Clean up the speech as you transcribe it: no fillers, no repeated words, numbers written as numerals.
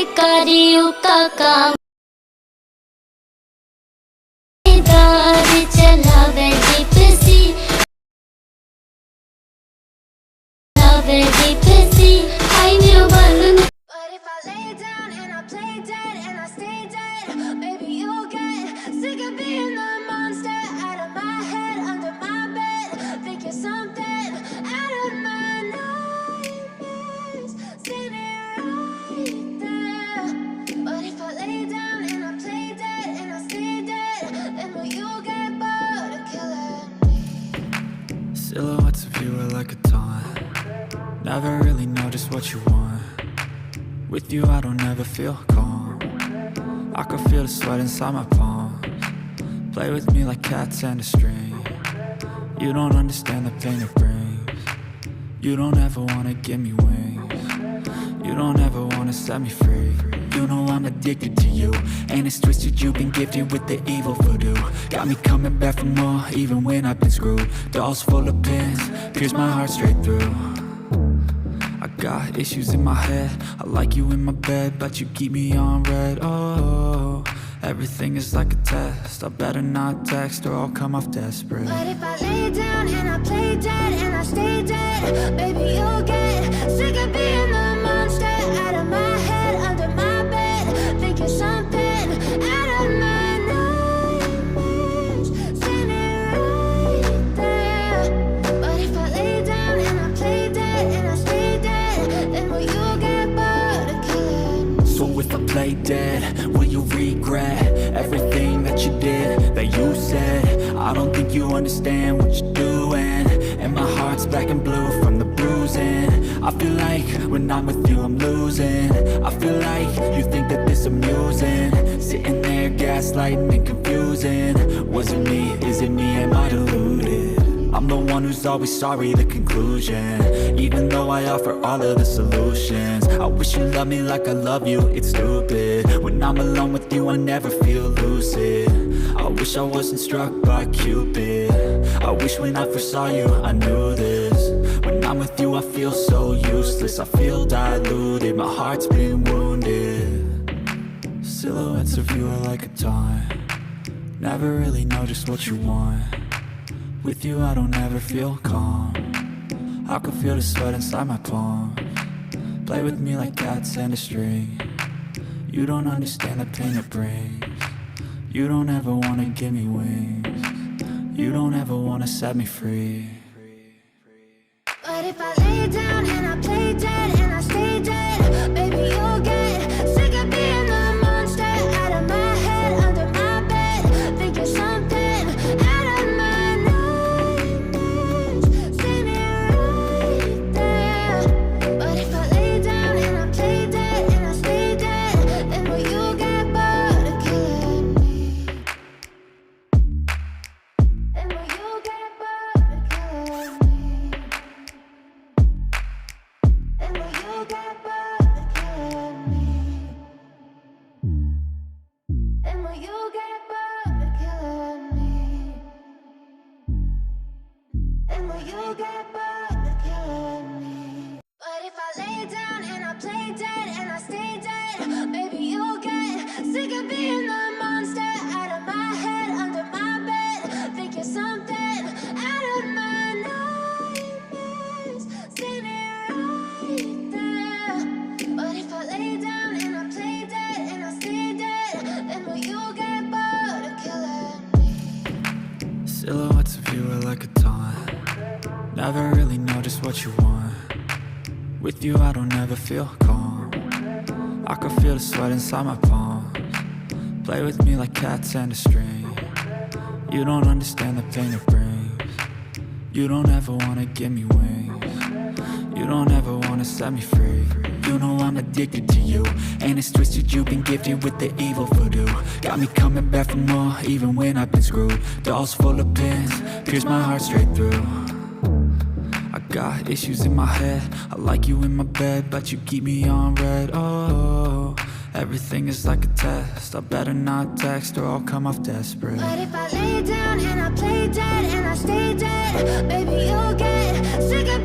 भिखारियों का काम चलावे दीपसी हाय मेरो बालम। But if I lay down and I play dead and I stay dead, baby you'll get sick of being the monster out of my head, under my bed. Think you're something out of my nightmares, standing right there. But if I lay down and I play dead and I stay dead, then will you get bored of killing me? Silhouettes of you are like a taunt. Never really know just what you want. With you I don't ever feel calm. I can feel the sweat inside my palms. Play with me like cats and a string. You don't understand the pain it brings. You don't ever wanna give me wings. You don't ever wanna set me free. You know I'm addicted to you, and it's twisted, you've been gifted with the evil voodoo. Got me coming back for more, even when I've been screwed. Dolls full of pins, pierce my heart straight through. I got issues in my head, I like you in my bed, but you keep me on red. Oh, everything is like a test, I better not text or I'll come off desperate. But if I lay down and I play dead and I stay dead, baby you'll get sick of being the monster out of my head, under my bed. Think you're something out of my nightmares, standing right there. But if I lay down and I play dead and I stay dead, then will you get bored of killing me? So if I play dead, will you regret everything that you did, that you said? I don't think you understand what you're doing, and my heart's black and blue from the bruising. I feel like when I'm with you I'm losing. I feel like you think that this amusing, sitting there gaslighting and confusing. Was it me? Is it me? Am I deluded? I'm the one who's always sorry, the conclusion. Even though I offer all of the solutions, I wish you loved me like I love you, it's stupid. When I'm alone with you I never feel lucid. I wish I wasn't struck by Cupid. I wish when I first saw you I knew this. When I'm with you I feel so useless, I feel diluted, my heart's been wounded. Silhouettes of you are like a taunt. Never really know just what you want. With you I don't ever feel calm. I can feel the sweat inside my palms. Play with me like cats and a string. You don't understand the pain it brings. You don't ever wanna give me wings. You don't ever wanna set me free. But if I lay down and I play dead and I stay dead, baby you'll get sick of being the monster out of my head, under my bed. Think you're something out of my nightmares, standing right there. But if I lay down and I play dead and I stay dead, then will you get bored of killing me? Then will you get bored of killing me? And will you get bored of killing me? And will you get bored of killing me? And will you get bored of killing me? But if I lay down and I play dead and I stay dead, baby you'll get sick of being the monster out of my head, under my bed. Think you're something out of my nightmares, standing right there. But if I lay down and I play dead and I stay dead, then will you get bored of killing me? Silhouettes of you are like a taunt. Never really know just what you want. With you I don't ever feel calm. I can feel the sweat inside my palms. Play with me like cats and a string. You don't understand the pain it brings. You don't ever wanna give me wings. You don't ever wanna set me free. You know I'm addicted to you, and it's twisted, you've been gifted with the evil voodoo. Got me coming back for more, even when I've been screwed. Dolls full of pins, pierce my heart straight through. I got issues in my head, I like you in my bed, but you keep me on red. Oh, everything is like a test, I better not text or I'll come off desperate. But if I lay down and I play dead and I stay dead, baby you'll get sick of